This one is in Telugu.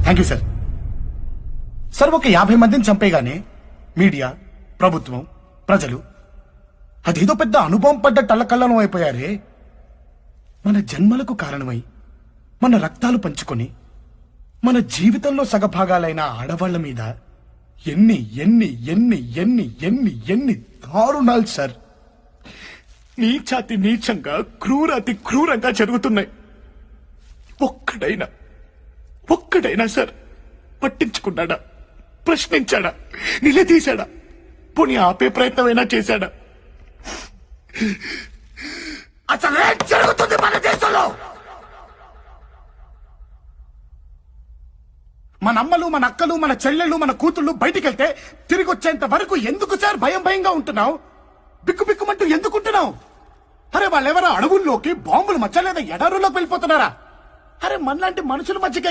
Thank you sir. సార్, ఒక 50 మందిని చంపేగానే మీడియా, ప్రభుత్వం, ప్రజలు అదేదో పెద్ద అనుభవం పడ్డ టల్లకల్లం అయిపోయారే. మన జన్మలకు కారణమై మన రక్తాలు పంచుకొని మన జీవితంలో సగభాగాలైన ఆడవాళ్ల మీద ఎన్ని ఎన్ని ఎన్ని ఎన్ని ఎన్ని ఎన్ని దారుణాలు సార్, నీచాతి నీచంగా, క్రూరాతి క్రూరంగా జరుగుతున్నాయి. ఒక్కడైనా సార్ పట్టించుకున్నాడా, ప్రశ్నించాడా, నిలదీశాడా, పోనీ ఆపే ప్రయత్నమైనా చేశాడా? అసలు ఏం జరుగుతుంది మన దేశంలో? మన అమ్మలు, మన అక్కలు, మన చెల్లెళ్ళు, మన కూతుళ్ళు బయటికి వెళ్తే తిరిగి వచ్చేంత వరకు ఎందుకు సార్ భయంగా ఉంటున్నావు? బిక్కుబిక్కుమంటూ ఎందుకుంటున్నావు? అరే, వాళ్ళెవరో అడవుల్లోకి బాంబులు మచ్చలేదా ఎడారులోకి వెళ్ళిపోతున్నారా? అరే, మనలాంటి మనుషుల మధ్యకే